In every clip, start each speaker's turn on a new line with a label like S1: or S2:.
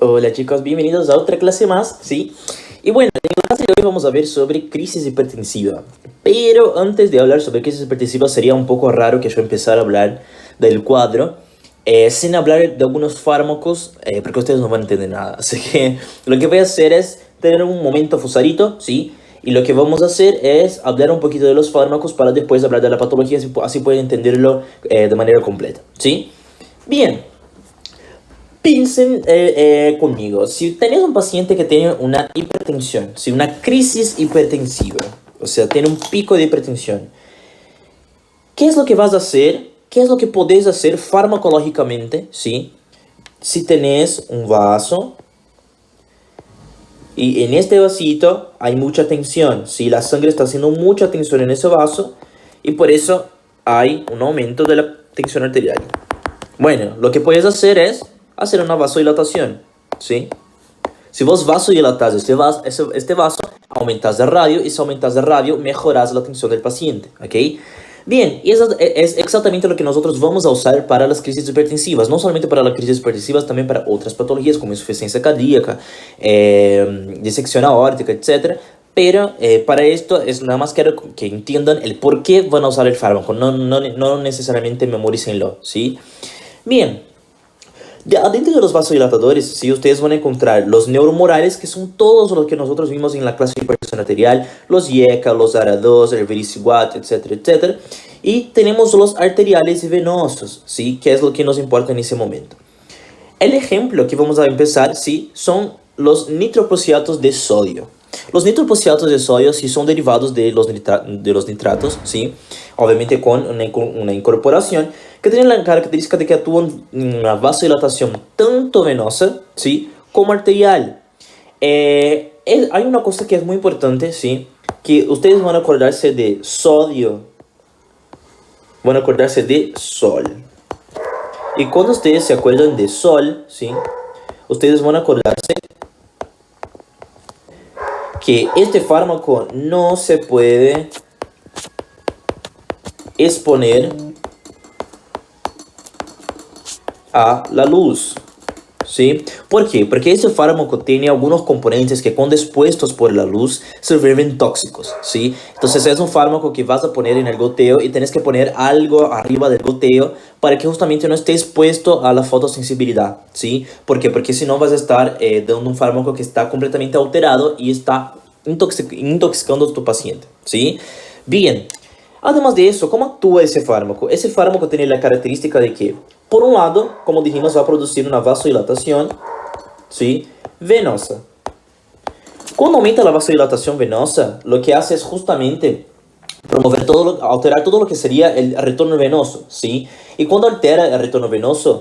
S1: Hola chicos, bienvenidos a otra clase más, ¿sí? Y bueno, en la clase de hoy vamos a ver sobre crisis hipertensiva. Pero antes de hablar sobre crisis hipertensiva sería un poco raro que yo empezara a hablar del cuadro sin hablar de algunos fármacos, porque ustedes no van a entender nada. Así que lo que voy a hacer es tener un momento fusadito, ¿sí? Y lo que vamos a hacer es hablar un poquito de los fármacos para después hablar de la patología, así pueden entenderlo de manera completa, ¿sí? Bien. Piensen conmigo, si tenés un paciente que tiene una hipertensión, si una crisis hipertensiva, o sea, tiene un pico de hipertensión, ¿qué es lo que vas a hacer? ¿Qué es lo que podés hacer farmacológicamente, sí? Si tenés un vaso y en este vasito hay mucha tensión, si la sangre está haciendo mucha tensión en ese vaso y por eso hay un aumento de la tensión arterial. Bueno, lo que puedes hacer es hacer una vasodilatación, ¿sí? Si vos vasodilatas este vaso, aumentas el radio, y si aumentas el radio, mejoras la tensión del paciente, ¿ok? Bien, y eso es exactamente lo que nosotros vamos a usar para las crisis hipertensivas, no solamente para las crisis hipertensivas, también para otras patologías como insuficiencia cardíaca, disección aórtica, etc. Pero para esto es nada más quiero que entiendan el por qué van a usar el fármaco, no necesariamente memorícenlo, ¿sí? Bien. Adentro de los vasodilatadores, sí, ustedes van a encontrar los neuromorales, que son todos los que nosotros vimos en la clase de hipertensión arterial, los IECA, los ARA2, el Vericiguat, etcétera, etcétera. Y tenemos los arteriales y venosos, sí, que es lo que nos importa en ese momento. El ejemplo que vamos a empezar, sí, son los nitroprusiatos de sodio. Los nitroprusiatos de sodio sí son derivados de los nitratos, sí, obviamente con una incorporación que tienen la característica de que actúan en una vasodilatación tanto venosa, sí, como arterial. Hay una cosa que es muy importante, sí, que ustedes van a acordarse de sodio, van a acordarse de sol. Y cuando ustedes se acuerdan de sol, sí, ustedes van a acordarse que este fármaco no se puede exponer a la luz, ¿sí? ¿Por qué? Porque este fármaco tiene algunos componentes que cuando expuestos por la luz se vuelven tóxicos, ¿sí? Entonces es un fármaco que vas a poner en el goteo y tienes que poner algo arriba del goteo para que justamente no esté expuesto a la fotosensibilidad, ¿sí? ¿Por qué? Porque si no vas a estar dando un fármaco que está completamente alterado y está intoxicando a tu paciente, ¿sí? Bien. Además de eso, ¿cómo actúa ese fármaco? Ese fármaco tiene la característica de que, por un lado, como dijimos, va a producir una vasodilatación, ¿sí?, venosa. Cuando aumenta la vasodilatación venosa, lo que hace es justamente promover alterar todo lo que sería el retorno venoso, ¿sí? Y cuando altera el retorno venoso,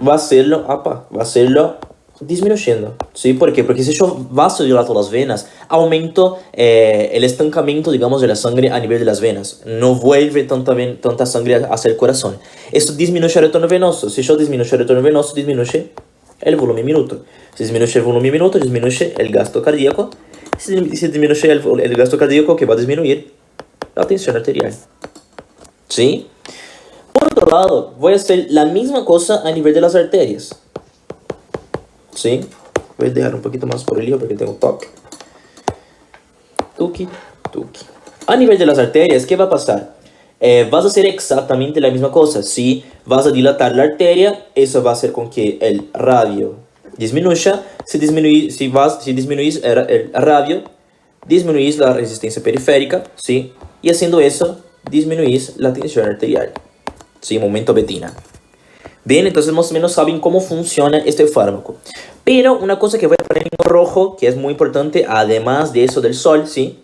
S1: va a hacerlo disminuyendo, ¿sí? ¿Por qué? Porque si yo vasodilato las venas, aumento el estancamiento, digamos, de la sangre a nivel de las venas. No vuelve tanta sangre hacia el corazón. Esto disminuye el retorno venoso. Si yo disminuyo el retorno venoso, disminuye el volumen minuto. Si disminuye el volumen minuto, disminuye el gasto cardíaco. Si disminuye el gasto cardíaco, que va a disminuir la tensión arterial, ¿sí? Por otro lado, voy a hacer la misma cosa a nivel de las arterias, ¿sí? Voy a dejar un poquito más por el lío porque tengo toque. Tuki, tuki. A nivel de las arterias, ¿qué va a pasar? Vas a hacer exactamente la misma cosa. Si vas a dilatar la arteria, eso va a hacer con que el radio disminuya. Si disminuís el radio, disminuís la resistencia periférica, ¿sí? Y haciendo eso, disminuís la tensión arterial, ¿sí? Momento betina. Bien, entonces más o menos saben cómo funciona este fármaco. Pero una cosa que voy a poner en rojo, que es muy importante, además de eso del sol, ¿sí?,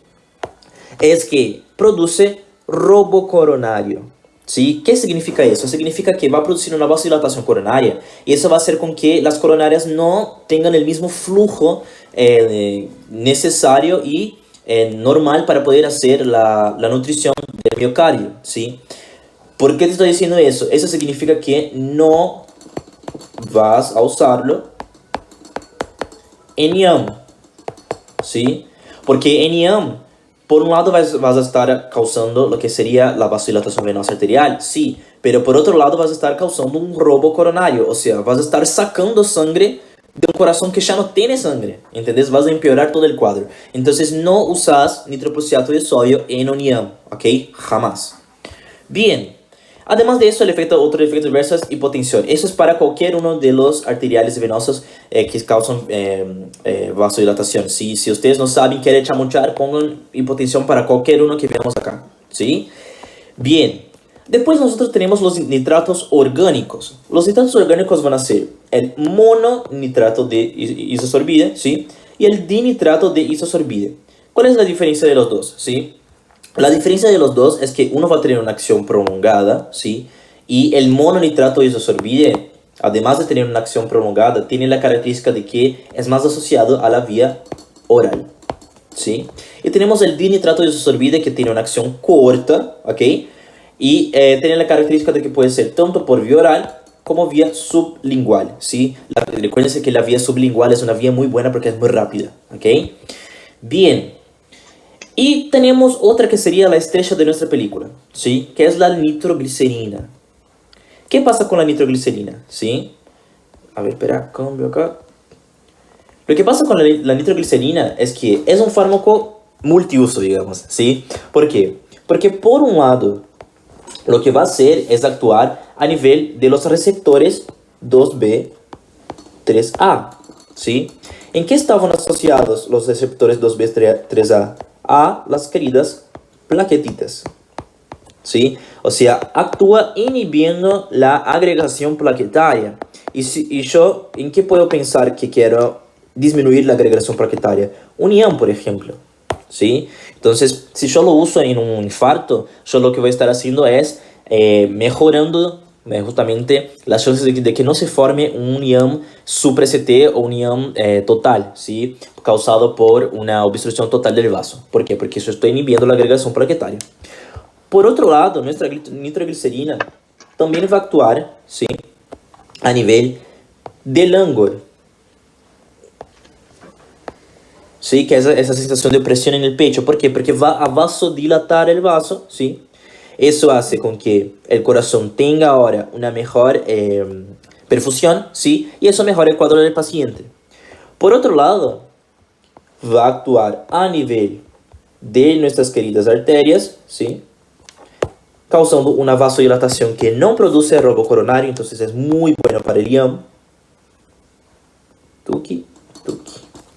S1: es que produce robo coronario, ¿sí? ¿Qué significa eso? Significa que va a producir una vasodilatación coronaria y eso va a hacer con que las coronarias no tengan el mismo flujo necesario y normal para poder hacer la nutrición del miocardio, ¿sí? ¿Por qué te estoy diciendo eso? Eso significa que no vas a usarlo en IAM, ¿sí? Porque en IAM Por un lado vas a estar causando lo que sería la vasodilatación venosa arterial, sí, pero por otro lado vas a estar causando un robo coronario, o sea, vas a estar sacando sangre de un corazón que ya no tiene sangre, ¿entendés? Vas a empeorar todo el cuadro. Entonces no usas nitroprusiato de sodio en unión, ¿ok? Jamás. Bien. Además de eso, otro efecto adverso es hipotensión. Eso es para cualquier uno de los arteriales venosos que causan vasodilatación. Si ustedes no saben, quieren chamuchar, pongan hipotensión para cualquier uno que veamos acá. ¿Sí? Bien. Después nosotros tenemos los nitratos orgánicos. Los nitratos orgánicos van a ser el mononitrato de isosorbide, ¿sí? Y el dinitrato de isosorbide. ¿Cuál es la diferencia de los dos? ¿Sí? La diferencia de los dos es que uno va a tener una acción prolongada, ¿sí? Y el mononitrato isosorbide, además de tener una acción prolongada, tiene la característica de que es más asociado a la vía oral, ¿sí? Y tenemos el dinitrato isosorbide que tiene una acción corta, ¿ok? Y tiene la característica de que puede ser tanto por vía oral como vía sublingual, ¿sí? Recuérdense que la vía sublingual es una vía muy buena porque es muy rápida, ¿ok? Bien. Y tenemos otra que sería la estrella de nuestra película, ¿sí? Que es la nitroglicerina. ¿Qué pasa con la nitroglicerina? ¿Sí? A ver, espera, cambio acá. Lo que pasa con la nitroglicerina es que es un fármaco multiuso, digamos, ¿sí? ¿Por qué? Porque por un lado, lo que va a hacer es actuar a nivel de los receptores 2B, 3A, ¿sí? ¿En qué estaban asociados los receptores 2B, 3A? A las queridas plaquetitas, ¿sí? O sea, actúa inhibiendo la agregación plaquetaria. Y yo, ¿en qué puedo pensar que quiero disminuir la agregación plaquetaria? Un ion, por ejemplo, ¿sí? Entonces, si yo lo uso en un infarto, yo lo que voy a estar haciendo es mejorando justamente las chances de que no se forme un IAM supra-CT o un IAM total, ¿sí? Causado por una obstrucción total del vaso. ¿Por qué? Porque eso está inhibiendo la agregación plaquetaria. Por otro lado, nuestra nitroglicerina también va a actuar, ¿sí? A nivel del ángulo, ¿sí? Que es esa sensación de presión en el pecho. ¿Por qué? Porque va a vasodilatar el vaso, ¿sí? Eso hace con que el corazón tenga ahora una mejor perfusión, ¿sí? Y eso mejora el cuadro del paciente. Por otro lado, va a actuar a nivel de nuestras queridas arterias, ¿sí? Causando una vasodilatación que no produce robo coronario, entonces es muy bueno para el IAM. Tuki, tuki,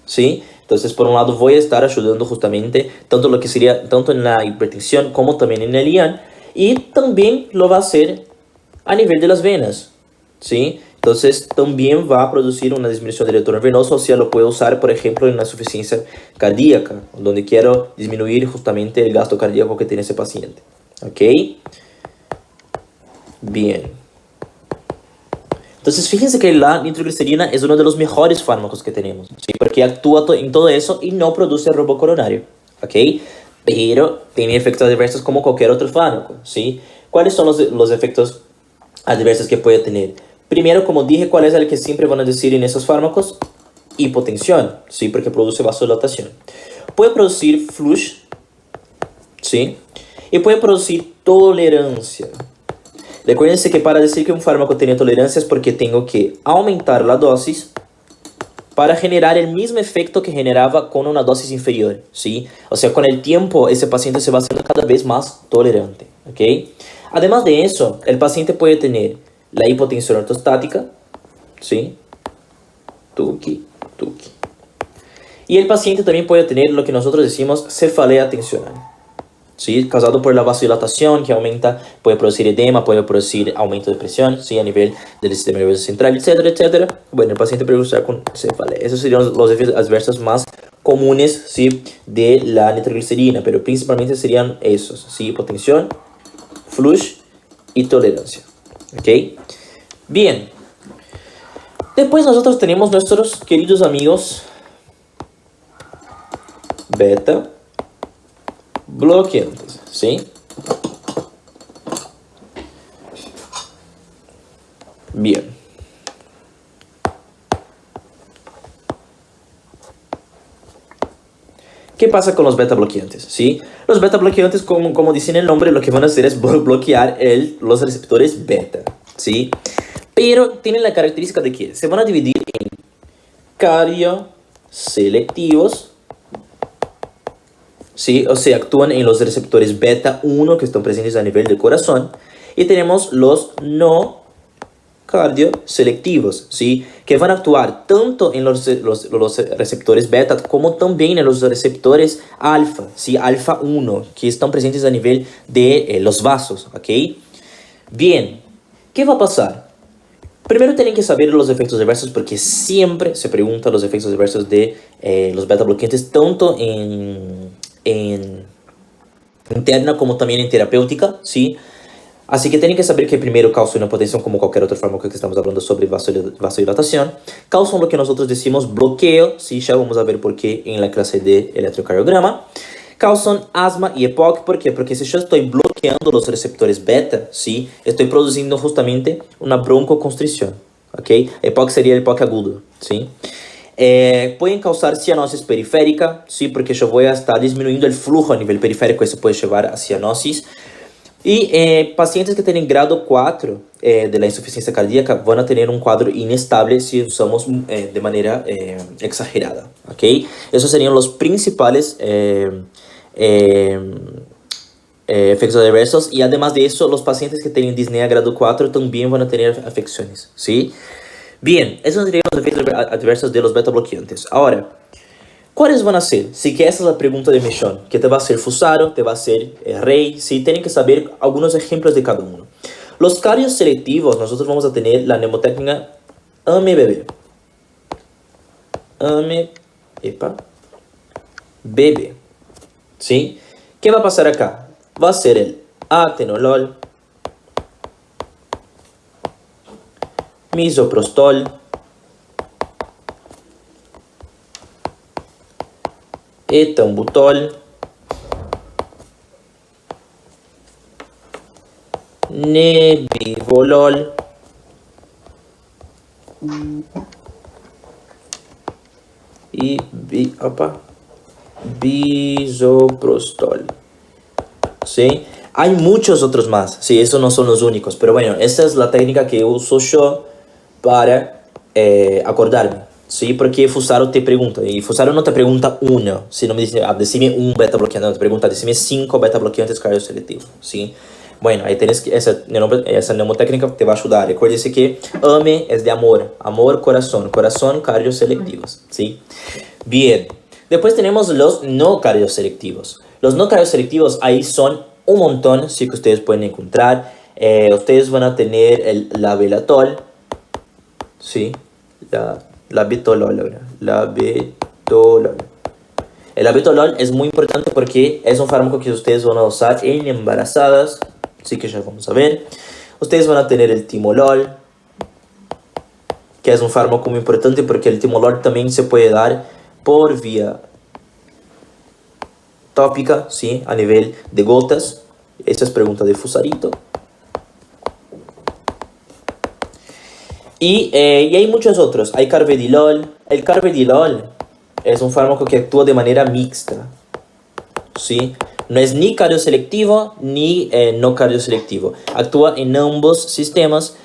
S1: ¿sí? Entonces, por un lado, voy a estar ayudando justamente tanto lo que sería, tanto en la hipertensión como también en el IAN. Y también lo va a hacer a nivel de las venas, ¿sí? Entonces, también va a producir una disminución del retorno venoso, o sea, lo puedo usar, por ejemplo, en la insuficiencia cardíaca, donde quiero disminuir justamente el gasto cardíaco que tiene ese paciente, ¿ok? Bien. Entonces, fíjense que la nitroglicerina es uno de los mejores fármacos que tenemos, ¿sí? Porque actúa en todo eso y no produce robo coronario, ¿ok? Pero tiene efectos adversos como cualquier otro fármaco, ¿sí? ¿Cuáles son los efectos adversos que puede tener? Primero, como dije, ¿cuál es el que siempre van a decir en esos fármacos? Hipotensión, ¿sí? Porque produce vasodilatación. Puede producir flush, ¿sí? Y puede producir tolerancia. Recuérdense que para decir que un fármaco tiene tolerancia es porque tengo que aumentar la dosis para generar el mismo efecto que generaba con una dosis inferior, ¿sí? O sea, con el tiempo ese paciente se va haciendo cada vez más tolerante, ¿ok? Además de eso, el paciente puede tener la hipotensión ortostática, ¿sí? Tuki, tuki. Y el paciente también puede tener lo que nosotros decimos cefalea tensional, ¿sí? Causado por la vasodilatación que aumenta, puede producir edema, puede producir aumento de presión, ¿sí? A nivel del sistema nervioso central, etcétera, etcétera. Bueno, el paciente puede usar con cefalea. Esos serían los efectos adversos más comunes, ¿sí? De la nitroglicerina, pero principalmente serían esos, ¿sí? Hipotensión, flush y tolerancia, ¿ok? Bien. Después nosotros tenemos nuestros queridos amigos beta bloqueantes, ¿sí? Bien. ¿Qué pasa con los beta bloqueantes? ¿Sí? Los beta bloqueantes, como dicen el nombre, lo que van a hacer es bloquear los receptores beta, ¿sí? Pero tienen la característica de que se van a dividir en cardioselectivos, ¿sí? O sea, actúan en los receptores beta 1 que están presentes a nivel del corazón. Y tenemos los no cardioselectivos, ¿sí? Que van a actuar tanto en los receptores beta como también en los receptores alfa, ¿sí? Alfa 1, que están presentes a nivel de los vasos, ¿ok? Bien, ¿qué va a pasar? Primero tienen que saber los efectos adversos porque siempre se preguntan los efectos adversos de los beta bloqueantes, tanto en interna como también en terapéutica, ¿sí? Así que tienen que saber que primero causan hipotensión como cualquier otro fármaco que estamos hablando sobre vasodilatación. Causan lo que nosotros decimos bloqueo, ¿sí? Ya vamos a ver por qué en la clase de electrocardiograma. Causan asma y EPOC, ¿por qué? Porque si yo estoy bloqueando los receptores beta, ¿sí? Estoy produciendo justamente una broncoconstricción, ¿ok? EPOC sería el EPOC agudo, ¿sí? Pueden causar cianosis periférica, ¿sí? Porque yo voy a estar disminuyendo el flujo a nivel periférico, eso puede llevar a cianosis. Y pacientes que tienen grado 4 de la insuficiencia cardíaca van a tener un cuadro inestable si usamos de manera exagerada, ¿ok? Esos serían los principales efectos adversos. Y además de eso, los pacientes que tienen disnea grado 4 también van a tener afecciones, ¿sí? Bien, esos serían los efectos adversos de los beta bloqueantes. Ahora, ¿cuáles van a ser? Sí, que esa es la pregunta de millón, que te va a hacer Fusaro, te va a ser Rey, sí, tienen que saber algunos ejemplos de cada uno. Los cardioselectivos, nosotros vamos a tener la mnemotécnica AMBB. BB, ¿sí? ¿Qué va a pasar acá? Va a ser el atenolol, misoprostol, etambutol, nebivolol, y bisoprostol, ¿sí? Hay muchos otros más, sí, esos no son los únicos, pero bueno, esta es la técnica que uso yo para acordarme, ¿sí? Porque Fusaro te pregunta, y Fusaro no te pregunta uno, si no me dice, decime un beta bloqueante, no te pregunta, decime 5 beta bloqueantes cardioselectivos, ¿sí? Bueno, ahí tienes que, esa mnemotécnica te va a ayudar. Recuérdese que AME es de amor, amor, corazón, corazón, cardioselectivos, ¿sí? Bien, después tenemos los no cardioselectivos. Los no cardioselectivos ahí son un montón, sí, que ustedes pueden encontrar. Ustedes van a tener el labelatol, ¿sí? Labetalol. El labetalol es muy importante porque es un fármaco que ustedes van a usar en embarazadas, así que ya vamos a ver. Ustedes van a tener el timolol, que es un fármaco muy importante porque el timolol también se puede dar por vía tópica, ¿sí? A nivel de gotas. Esta es pregunta de Fusarito. Y hay muchos otros. Hay carvedilol. El carvedilol es un fármaco que actúa de manera mixta, ¿sí? No es ni cardioselectivo ni no cardioselectivo. Actúa en ambos sistemas.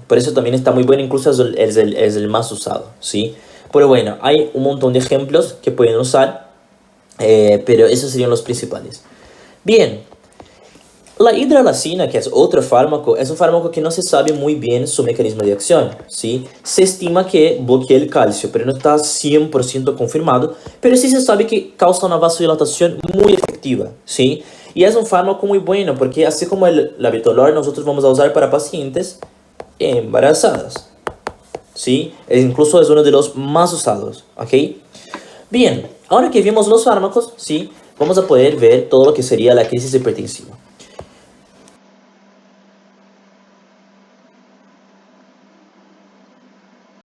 S1: Por eso también está muy bueno. Incluso es el más usado, ¿sí? Pero bueno, hay un montón de ejemplos que pueden usar. Pero esos serían los principales. Bien. La hidralazina, que es otro fármaco, es un fármaco que no se sabe muy bien su mecanismo de acción, ¿sí? Se estima que bloquea el calcio, pero no está 100% confirmado, pero sí se sabe que causa una vasodilatación muy efectiva, ¿sí? Y es un fármaco muy bueno, porque así como el labetalol, nosotros vamos a usar para pacientes embarazadas, ¿sí? Incluso es uno de los más usados, ¿ok? Bien, ahora que vimos los fármacos, ¿sí? Vamos a poder ver todo lo que sería la crisis hipertensiva.